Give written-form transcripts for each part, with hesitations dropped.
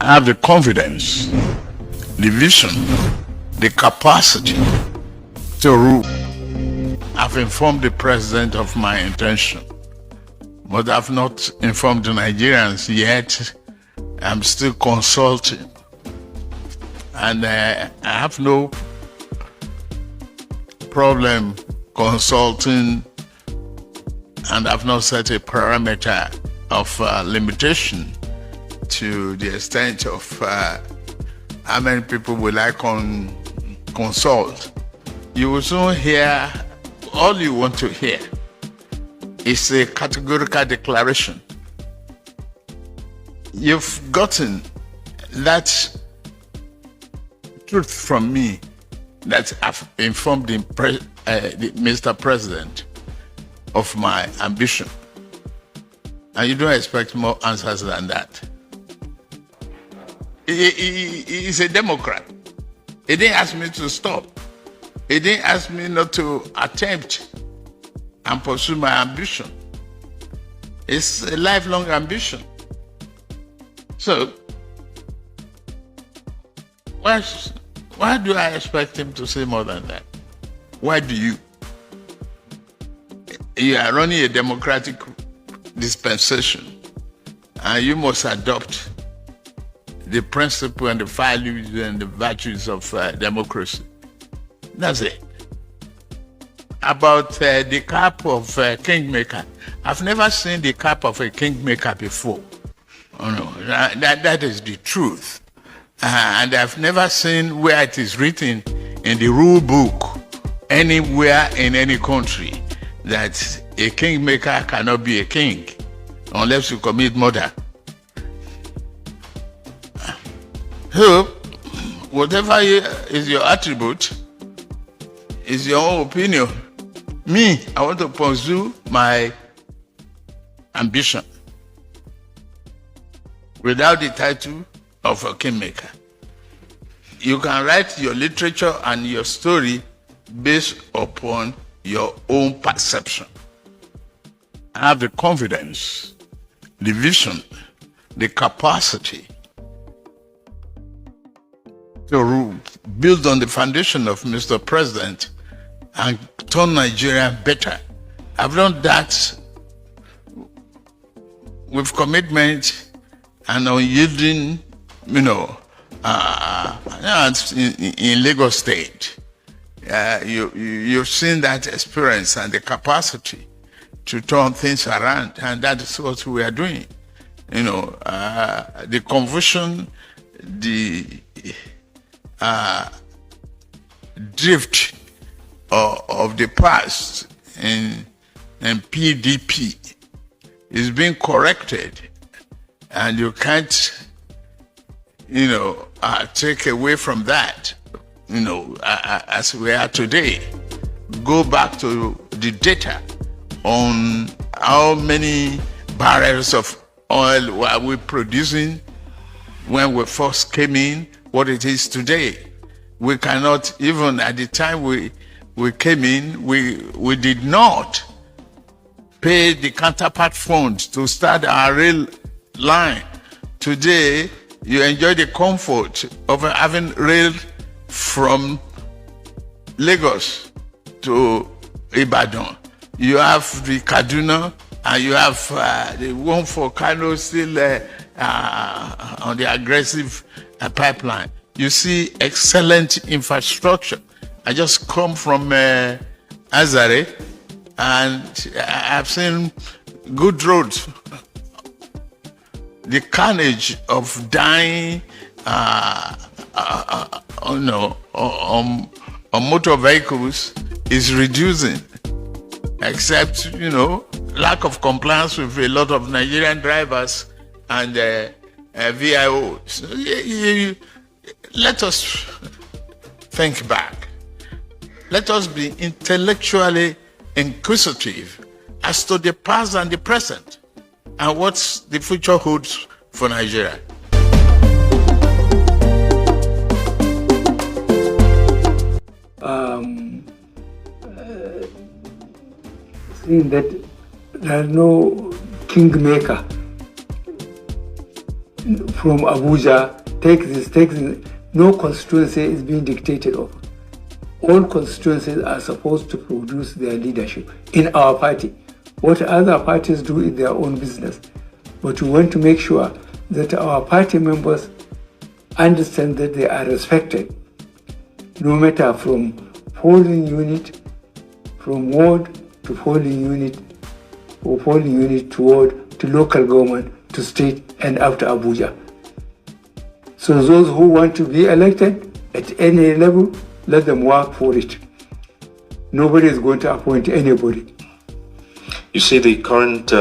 I have the confidence, the vision, the capacity to rule. I've informed the president of my intention, but I've not informed the Nigerians yet. I'm still consulting, and I have no problem consulting, and I've not set a parameter of limitation to the extent of how many people will I consult. You will soon hear, all you want to hear is a categorical declaration. You've gotten that truth from me that I've informed the Mr. President of my ambition. And you don't expect more answers than that. He's a Democrat. He didn't ask me to stop. He didn't ask me not to attempt and pursue my ambition. It's a lifelong ambition. So, why do I expect him to say more than that? Why do you? You are running a democratic dispensation, and you must adopt the principle and the values and the virtues of democracy. That's it. About the cap of kingmaker, I've never seen the cap of a kingmaker before. Oh no, that is the truth. And I've never seen where it is written in the rule book anywhere in any country that a kingmaker cannot be a king unless you commit murder. So, whatever is your attribute, is your own opinion. Me, I want to pursue my ambition without the title of a kingmaker. You can write your literature and your story based upon your own perception. I have the confidence, the vision, the capacity to build on the foundation of Mr. President and turn Nigeria better. I've done that with commitment and unyielding, in Lagos State. You've seen that experience and the capacity to turn things around, and that is what we are doing. The confusion, the drift of the past in PDP is being corrected, and you can't take away from that, as we are today. Go back to the data on how many barrels of oil were we producing when we first came in, what it is today. We cannot, even at the time we came in, we did not pay the counterpart fund to start our rail line. Today, you enjoy the comfort of having rail from Lagos to Ibadan. You have the Kaduna, and you have the one for Kano still on the aggressive pipeline. You see excellent infrastructure. I just come from Azare, and I've seen good roads. The carnage of dying on motor vehicles is reducing, except lack of compliance with a lot of Nigerian drivers and VIOs. So, let us think back. Let us be intellectually inquisitive as to the past and the present, and what the future holds for Nigeria. Seeing that there is no kingmaker from Abuja take this. No constituency is being dictated over. All constituencies are supposed to produce their leadership in our party. What other parties do is their own business. But we want to make sure that our party members understand that they are respected, no matter from polling unit, from ward to polling unit, or polling unit to ward, to local government, to state, and up to Abuja. So those who want to be elected at any level, let them work for it. Nobody is going to appoint anybody. You say the current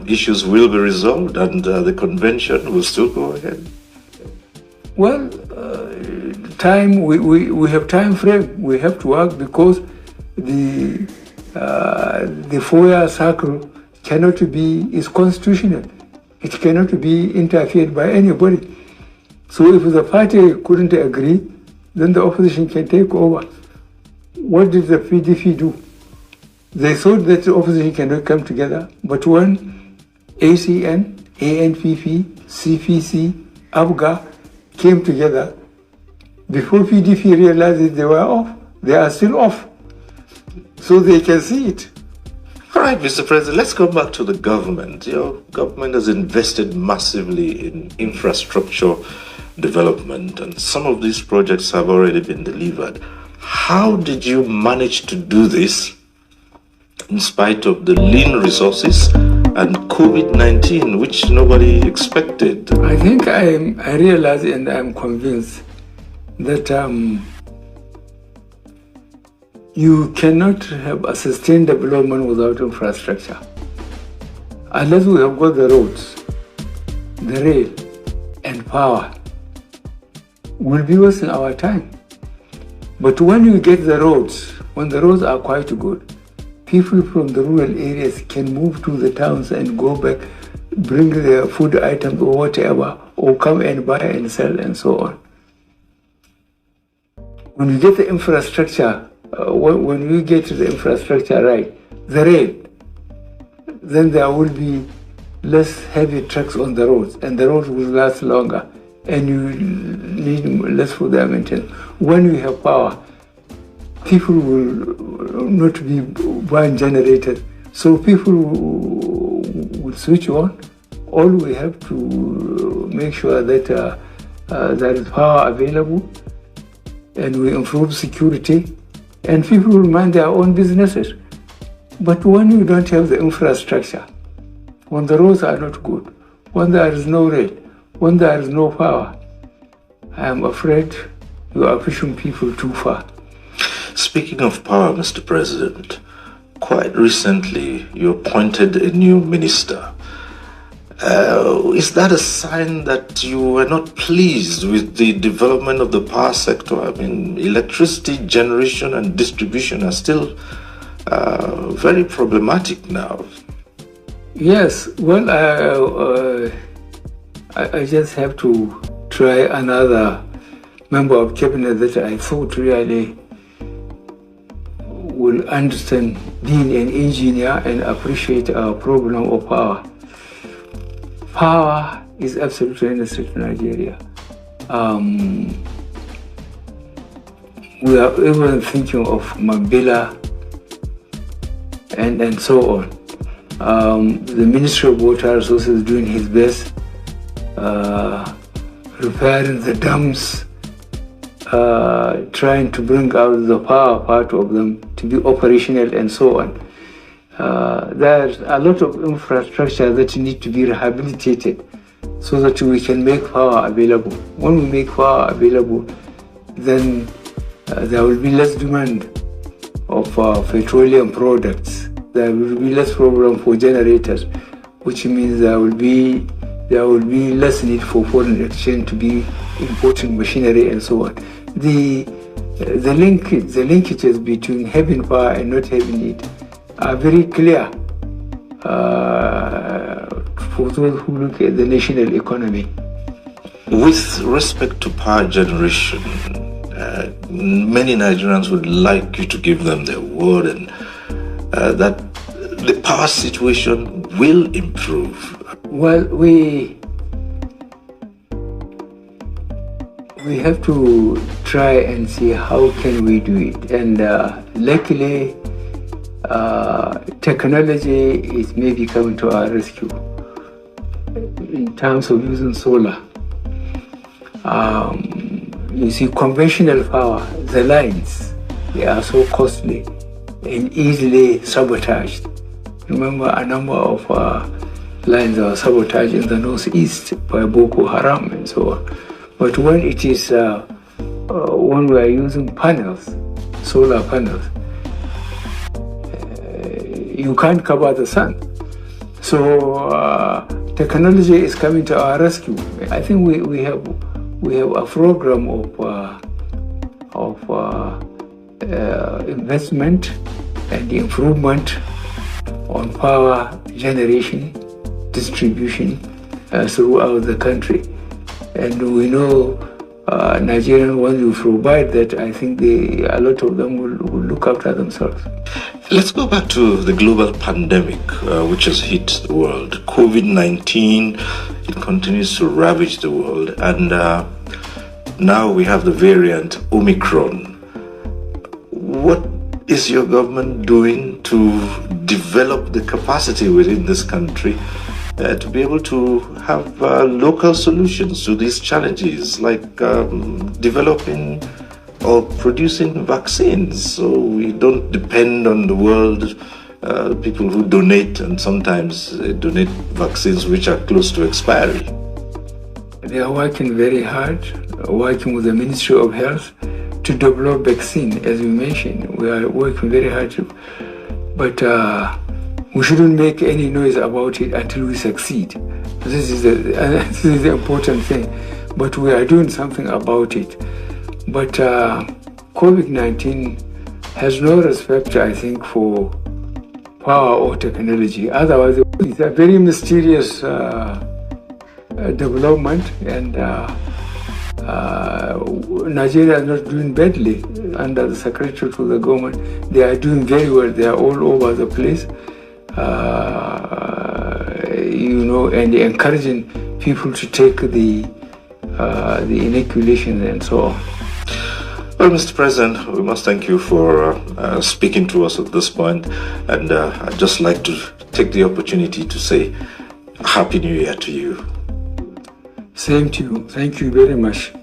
issues will be resolved and the convention will still go ahead? Well, time, we have time frame. We have to work because the 4-year cycle is constitutional. It cannot be interfered by anybody. So if the party couldn't agree, then the opposition can take over. What did the PDP do? They thought that the opposition cannot come together, but when ACN, ANPP, CPC, ABGA came together, before PDP realized that they were off, they are still off. So they can see it. All right, Mr. President, let's go back to the government. Your government has invested massively in infrastructure development, and some of these projects have already been delivered. How did you manage to do this in spite of the lean resources and COVID-19, which nobody expected? I think I realize and I'm convinced that you cannot have a sustained development without infrastructure. Unless we have got the roads, the rail, and power, we'll be wasting our time. But when you get the roads, when the roads are quite good, people from the rural areas can move to the towns and go back, bring their food items or whatever, or come and buy and sell and so on. When you get the infrastructure, when we get the infrastructure right, the rail, then there will be less heavy trucks on the roads, and the roads will last longer, and you need less for their maintenance. When you have power, people will not be buying generators, so people will switch on. All we have to make sure that there is power available, and we improve security, and people will mind their own businesses. But when you don't have the infrastructure, when the roads are not good, when there is no rail, when there is no power, I am afraid you are pushing people too far. Speaking of power, Mr. President, quite recently you appointed a new minister. Is that a sign that you were not pleased with the development of the power sector? I mean, electricity generation and distribution are still very problematic now. Yes, well, I just have to try another member of cabinet that I thought really will understand being an engineer and appreciate our problem of power. Power is absolutely necessary to Nigeria. We are even thinking of Mambila and so on. The Ministry of Water Resources is doing his best, repairing the dams, trying to bring out the power part of them to be operational and so on. There's a lot of infrastructure that need to be rehabilitated so that we can make power available. When we make power available, then there will be less demand of petroleum products. There will be less problem for generators, which means there will be less need for foreign exchange to be importing machinery and so on. The linkages between having power and not having it are very clear for those who look at the national economy. With respect to power generation, many Nigerians would like you to give them their word and that the power situation will improve. Well, We have to try and see how can we do it. And luckily, technology is maybe coming to our rescue in terms of using solar. You see, conventional power, the lines, they are so costly and easily sabotaged. Remember, a number of lines are sabotaged in the northeast by Boko Haram and so on. But when it is, when we are using panels, solar panels, you can't cover the sun. So technology is coming to our rescue. I think we have a program of investment and improvement on power generation, distribution throughout the country. And we know Nigerians, when you provide that, I think a lot of them will look after themselves. Let's go back to the global pandemic which has hit the world. COVID-19, it continues to ravage the world. And now we have the variant Omicron. What is your government doing to develop the capacity within this country to be able to have local solutions to these challenges, like developing or producing vaccines, so we don't depend on the world, people who donate and sometimes donate vaccines which are close to expiry? They are working very hard, working with the Ministry of Health to develop vaccine, as you mentioned. We are working very hard to, but we shouldn't make any noise about it until we succeed. This is the important thing. But we are doing something about it. But COVID-19 has no respect, I think, for power or technology. Otherwise, it's a very mysterious development, and Nigeria is not doing badly under the secretary to the government. They are doing very well. They are all over the place. And encouraging people to take the inoculation and so on. Well, Mr. President, we must thank you for speaking to us at this point, and I'd just like to take the opportunity to say Happy New Year to you. Same to you. Thank you very much.